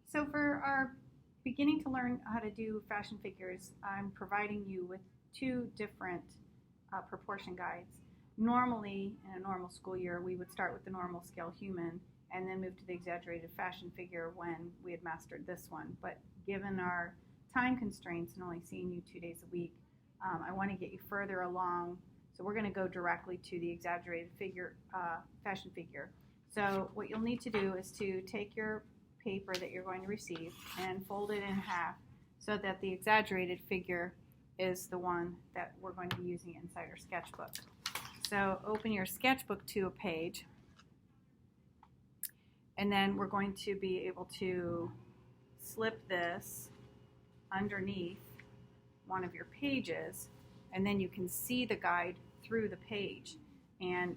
So for our beginning to learn how to do fashion figures, I'm providing you with two different proportion guides. Normally, in a normal school year, we would start with the normal scale human and then move to the exaggerated fashion figure when we had mastered this one. But given our time constraints and only seeing you 2 days a week, I want to get you further along. So we're going to go directly to the exaggerated figure, fashion figure. So what you'll need to do is to take your paper that you're going to receive and fold it in half so that the exaggerated figure is the one that we're going to be using inside our sketchbook. So open your sketchbook to a page, and then we're going to be able to slip this underneath one of your pages, and then you can see the guide through the page. And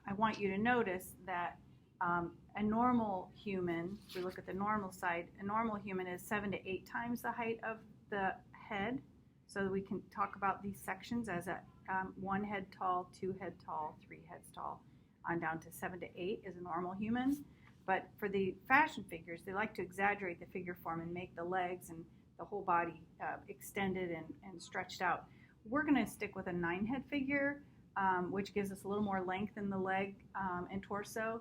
I want you to notice that a normal human, if we look at the normal side, a normal human is 7 to 8 times the height of the head. So we can talk about these sections as a 1 head tall, 2 head tall, 3 heads tall, on down to 7 to 8 is a normal human. But for the fashion figures, they like to exaggerate the figure form and make the legs and the whole body extended and stretched out. We're going to stick with a 9 head figure, which gives us a little more length in the leg and torso.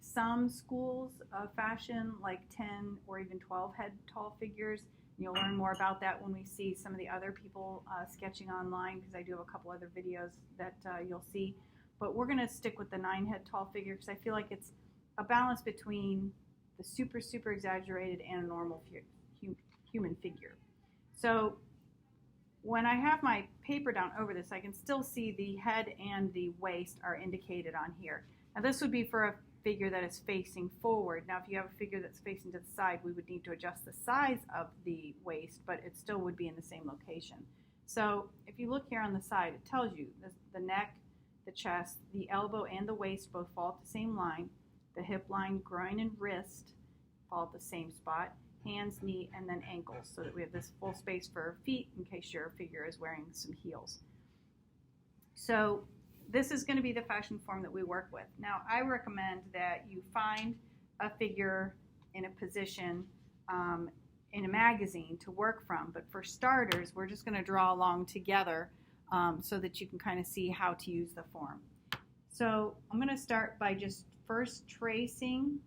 Some schools of fashion like 10 or even 12 head tall figures. You'll learn more about that when we see some of the other people sketching online, because I do have a couple other videos that you'll see. But we're going to stick with the 9 head tall figure because I feel like it's a balance between the super exaggerated and a normal human figure. So when I have my paper down over this, I can still see the head and the waist are indicated on here. Now this would be for a figure that is facing forward. Now if you have a figure that's facing to the side, we would need to adjust the size of the waist, but it still would be in the same location. So if you look here on the side, it tells you the neck, the chest, the elbow, and the waist both fall at the same line. The hip line, groin, and wrist fall at the same spot. Hands, knee, and then ankles, so that we have this full space for feet in case your figure is wearing some heels. So this is going to be the fashion form that we work with. Now, I recommend that you find a figure in a position in a magazine to work from. But for starters, we're just going to draw along together so that you can kind of see how to use the form. So I'm going to start by just first tracing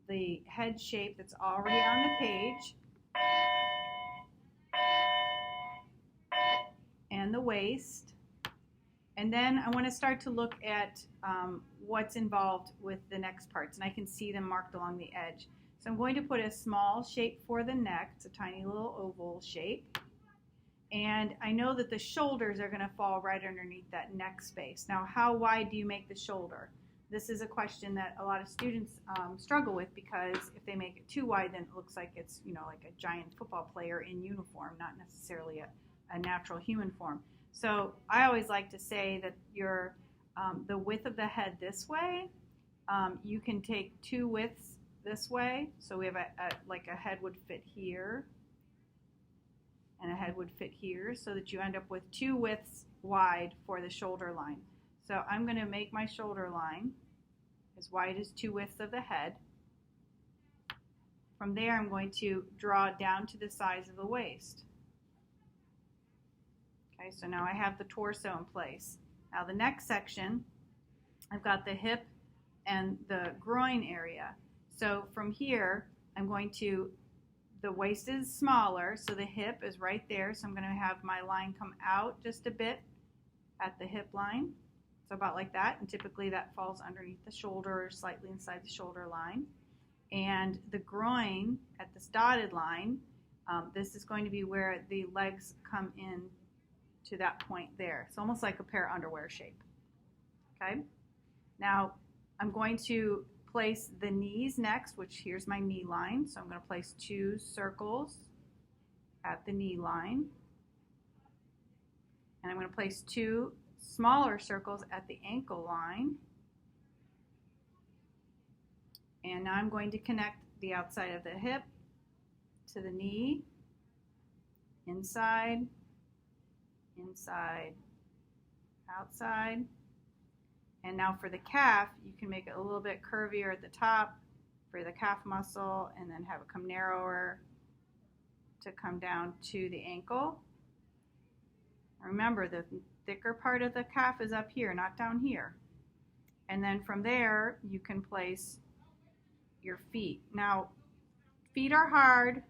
the head shape that's already on the page and the waist. And then I want to start to look at what's involved with the next parts, and I can see them marked along the edge. So I'm going to put a small shape for the neck. It's a tiny little oval shape. And I know that the shoulders are going to fall right underneath that neck space. Now, how wide do you make the shoulder? This is a question that a lot of students struggle with, because if they make it too wide, then it looks like it's, like a giant football player in uniform, not necessarily a natural human form. So I always like to say that the width of the head this way, you can take 2 widths this way. So we have like a head would fit here, and a head would fit here, so that you end up with 2 widths wide for the shoulder line. So I'm going to make my shoulder line as wide as 2 widths of the head. From there, I'm going to draw down to the size of the waist. Okay, so now I have the torso in place. Now the next section, I've got the hip and the groin area. So from here, I'm going to, the waist is smaller, so the hip is right there. So I'm going to have my line come out just a bit at the hip line. So about like that, and typically that falls underneath the shoulder or slightly inside the shoulder line. And the groin at this dotted line, this is going to be where the legs come in to that point there. It's almost like a pair of underwear shape. Okay. Now I'm going to place the knees next, which here's my knee line. So I'm going to place 2 circles at the knee line. And I'm going to place 2 smaller circles at the ankle line. And now I'm going to connect the outside of the hip to the knee, inside, inside, outside. And now for the calf, you can make it a little bit curvier at the top for the calf muscle, and then have it come narrower to come down to the ankle. Remember, the thicker part of the calf is up here, not down here. And then from there, you can place your feet. Now, feet are hard,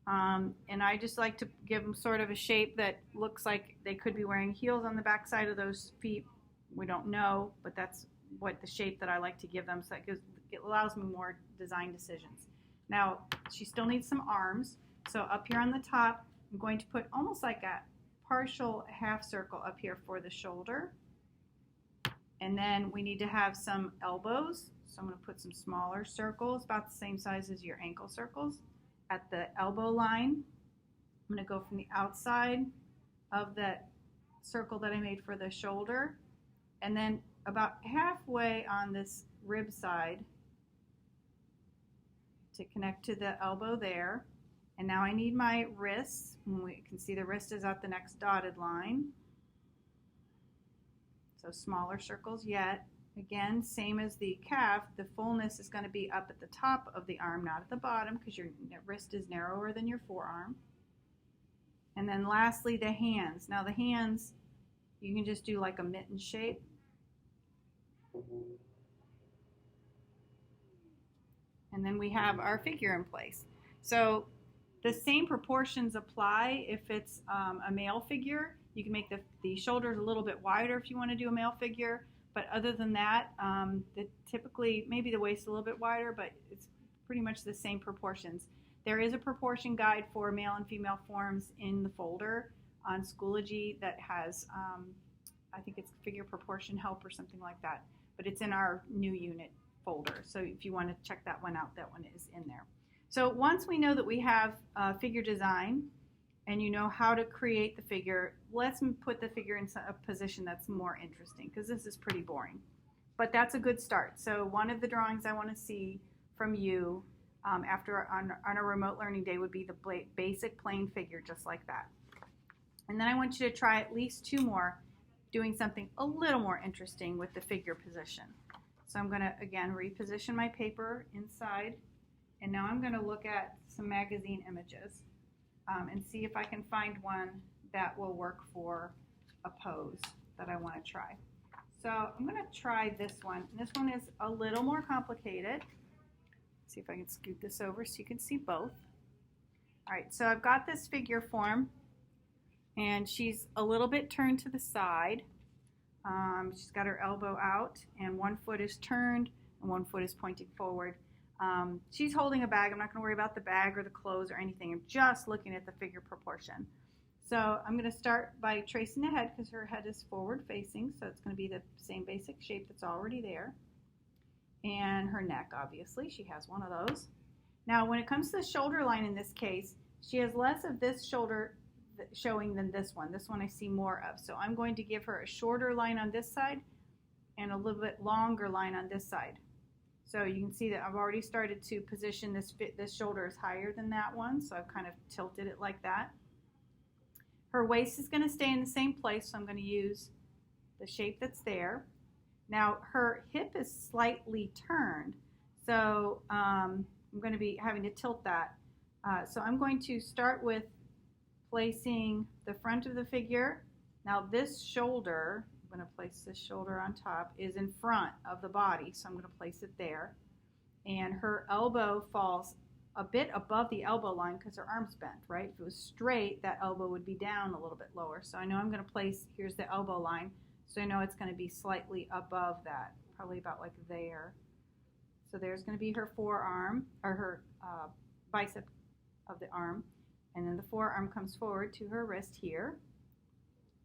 and I just like to give them sort of a shape that looks like they could be wearing heels on the back side of those feet. We don't know, but that's what the shape that I like to give them, so it allows me more design decisions. Now, she still needs some arms, so up here on the top, I'm going to put almost like a partial half circle up here for the shoulder. And then we need to have some elbows, so I'm going to put some smaller circles, about the same size as your ankle circles, at the elbow line. I'm going to go from the outside of that circle that I made for the shoulder, and then about halfway on this rib side to connect to the elbow there. And now I need my wrists. We can see the wrist is at the next dotted line. So smaller circles yet. Again, same as the calf, the fullness is going to be up at the top of the arm, not at the bottom, because your wrist is narrower than your forearm. And then lastly, the hands. Now the hands, you can just do like a mitten shape. And then we have our figure in place. So the same proportions apply if it's a male figure. You can make the shoulders a little bit wider if you want to do a male figure. But other than that, typically maybe the waist a little bit wider, but it's pretty much the same proportions. There is a proportion guide for male and female forms in the folder on Schoology that has, I think it's figure proportion help or something like that. But it's in our new unit folder. So if you want to check that one out, that one is in there. So once we know that we have figure design and you know how to create the figure, let's put the figure in a position that's more interesting, because this is pretty boring. But that's a good start. So one of the drawings I want to see from you after on a remote learning day would be the basic plain figure, just like that. And then I want you to try at least 2 more doing something a little more interesting with the figure position. So I'm going to, again, reposition my paper inside. And now I'm going to look at some magazine images and see if I can find one that will work for a pose that I want to try. So I'm going to try this one. And this one is a little more complicated. Let's see if I can scoot this over so you can see both. All right, so I've got this figure form, and she's a little bit turned to the side. She's got her elbow out, and one foot is turned, and one foot is pointing forward. She's holding a bag. I'm not going to worry about the bag or the clothes or anything. I'm just looking at the figure proportion. So I'm going to start by tracing the head, because her head is forward facing, so it's going to be the same basic shape that's already there. And her neck, obviously, she has one of those. Now when it comes to the shoulder line in this case, she has less of this shoulder showing than this one. This one I see more of. So I'm going to give her a shorter line on this side and a little bit longer line on this side. So you can see that I've already started to position this shoulder is higher than that one, so I've kind of tilted it like that. Her waist is going to stay in the same place, so I'm going to use the shape that's there. Now her hip is slightly turned, so I'm going to be having to tilt that. So I'm going to start with placing the front of the figure. Now this shoulder, I'm going to place this shoulder on top, is in front of the body, so I'm going to place it there. And her elbow falls a bit above the elbow line because her arm's bent, right? If it was straight, that elbow would be down a little bit lower. So I know I'm going to place, here's the elbow line, so I know it's going to be slightly above that, probably about like there. So there's going to be her forearm, or her bicep of the arm, and then the forearm comes forward to her wrist here.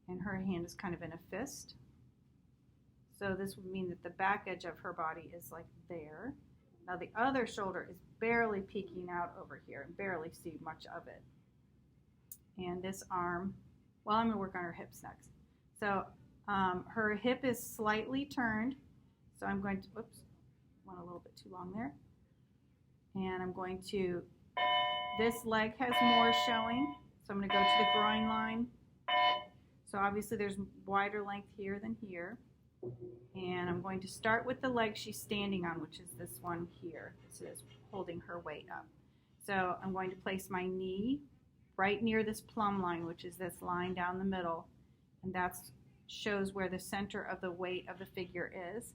And her hand is kind of in a fist. So this would mean that the back edge of her body is like there. Now the other shoulder is barely peeking out over here, and barely see much of it. And this arm, well, I'm going to work on her hips next. So her hip is slightly turned. So I'm going to, oops, went a little bit too long there. And I'm going to, this leg has more showing. So I'm going to go to the groin line. So obviously there's wider length here than here. And I'm going to start with the leg she's standing on, which is this one here. This is holding her weight up. So I'm going to place my knee right near this plumb line, which is this line down the middle. And that shows where the center of the weight of the figure is.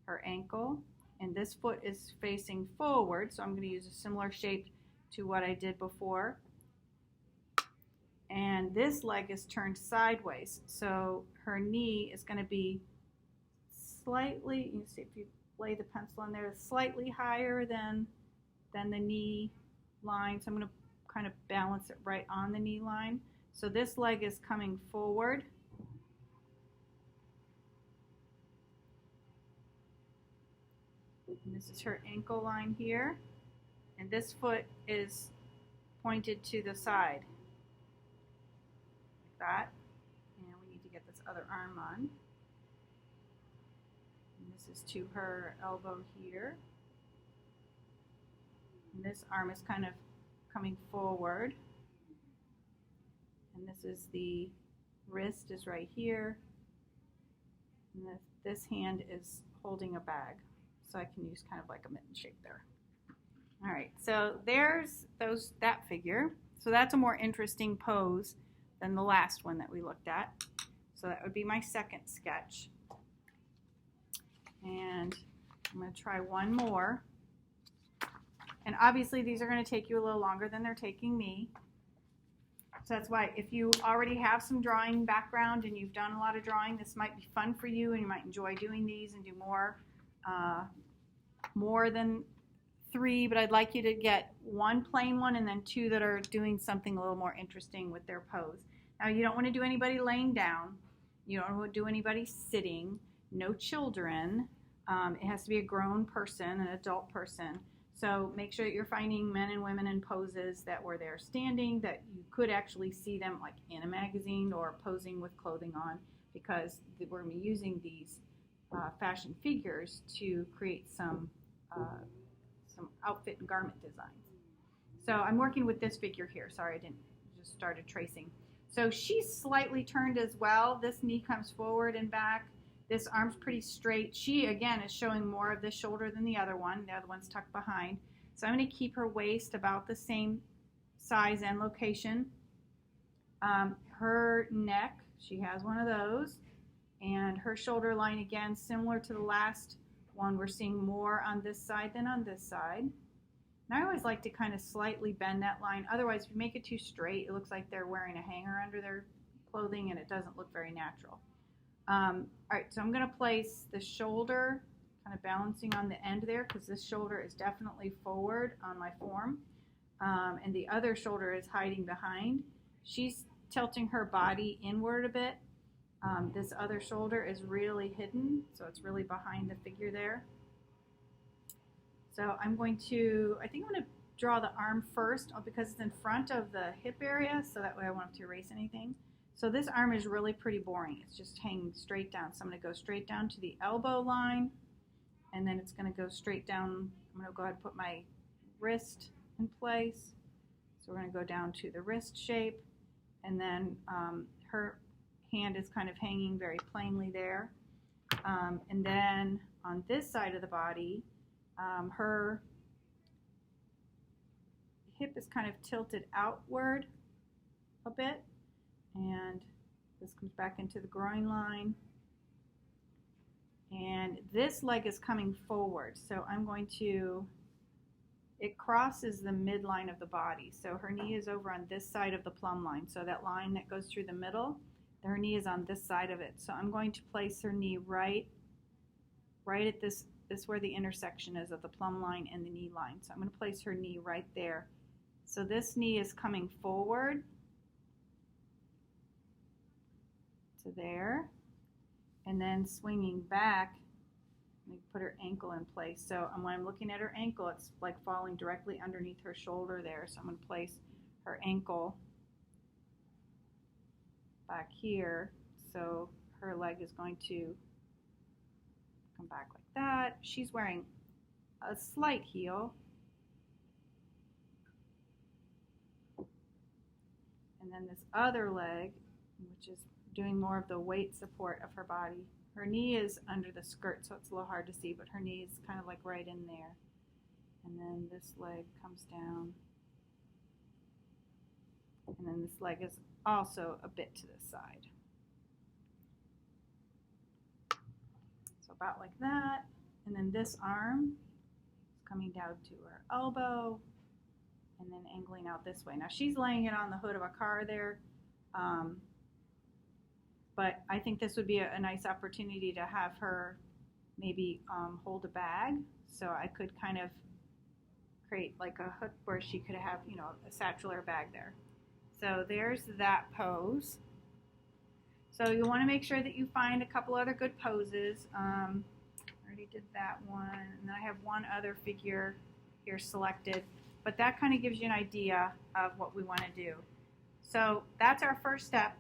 Her ankle. And this foot is facing forward, so I'm going to use a similar shape to what I did before. And this leg is turned sideways, so her knee is going to be slightly, you can see if you lay the pencil in there, slightly higher than the knee line. So I'm going to kind of balance it right on the knee line. So this leg is coming forward. And this is her ankle line here. And this foot is pointed to the side. Like that. And we need to get this other arm on. And this is to her elbow here. And this arm is kind of coming forward. And this is the wrist is right here. And this hand is holding a bag. So I can use kind of like a mitten shape there. All right, so there's that figure. So that's a more interesting pose than the last one that we looked at. So that would be my second sketch. And I'm going to try one more. And obviously these are going to take you a little longer than they're taking me. So that's why if you already have some drawing background and you've done a lot of drawing, this might be fun for you and you might enjoy doing these and do more than 3, but I'd like you to get 1 plain one and then 2 that are doing something a little more interesting with their pose. Now you don't want to do anybody laying down. You don't want to do anybody sitting. No children. It has to be a grown person, an adult person. So make sure that you're finding men and women in poses that were there standing, that you could actually see them like in a magazine or posing with clothing on, because we're going to be using these fashion figures to create some outfit and garment designs. So I'm working with this figure here. Sorry, I didn't just started tracing. So she's slightly turned as well. This knee comes forward and back. This arm's pretty straight. She, again, is showing more of this shoulder than the other one. The other one's tucked behind. So I'm going to keep her waist about the same size and location. Her neck, she has one of those. And her shoulder line, again, similar to the last one, we're seeing more on this side than on this side. And I always like to kind of slightly bend that line. Otherwise, if you make it too straight, it looks like they're wearing a hanger under their clothing and it doesn't look very natural. All right, so I'm going to place the shoulder kind of balancing on the end there, because this shoulder is definitely forward on my form. And the other shoulder is hiding behind. She's tilting her body inward a bit. This other shoulder is really hidden, so it's really behind the figure there. So I'm going to, I think I'm going to draw the arm first because it's in front of the hip area, so that way I won't have to erase anything. So this arm is really pretty boring. It's just hanging straight down. So I'm going to go straight down to the elbow line, and then it's going to go straight down. I'm going to go ahead and put my wrist in place. So we're going to go down to the wrist shape, and then her hand is kind of hanging very plainly there. And then on this side of the body, her hip is kind of tilted outward a bit, and this comes back into the groin line. And this leg is coming forward, so I'm going to, it crosses the midline of the body. So her knee is over on this side of the plumb line. So that line that goes through the middle, her knee is on this side of it. So I'm going to place her knee right at this where the intersection is of the plumb line and the knee line. So I'm going to place her knee right there. So this knee is coming forward to there, and then swinging back. Let me put her ankle in place. So when I'm looking at her ankle, it's like falling directly underneath her shoulder there. So I'm going to place her ankle back here. So her leg is going to come back like that. She's wearing a slight heel. And then this other leg, which is doing more of the weight support of her body, her knee is under the skirt, so it's a little hard to see, but her knee is kind of like right in there. And then this leg comes down. And then this leg is also a bit to the side. So about like that. And then this arm is coming down to her elbow and then angling out this way. Now she's laying it on the hood of a car there. But I think this would be a nice opportunity to have her maybe hold a bag. So I could kind of create like a hook where she could have, you know, a satchel or a bag there. So there's that pose. So you want to make sure that you find a couple other good poses. I already did that one. And then I have one other figure here selected. But that kind of gives you an idea of what we want to do. So that's our first step,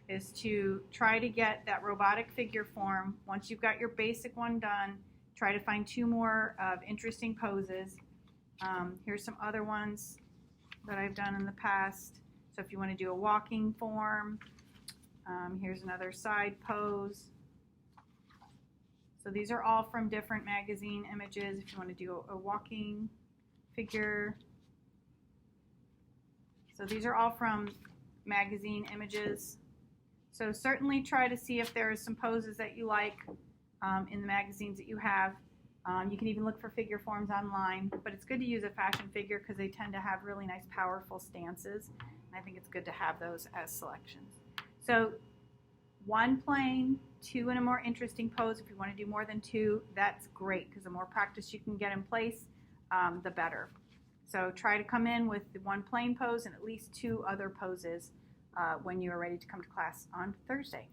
is to try to get that robotic figure form. Once you've got your basic one done, try to find 2 more of interesting poses. Here's some other ones that I've done in the past. So if you want to do a walking form, here's another side pose. So these are all from different magazine images. If you want to do a walking figure. So these are all from magazine images. So certainly try to see if there are some poses that you like in the magazines that you have. You can even look for figure forms online, but it's good to use a fashion figure because they tend to have really nice, powerful stances. And I think it's good to have those as selections. So 1 plain, 2 in a more interesting pose. If you want to do more than 2, that's great because the more practice you can get in place, the better. So try to come in with the 1 plain pose and at least 2 other poses when you are ready to come to class on Thursday.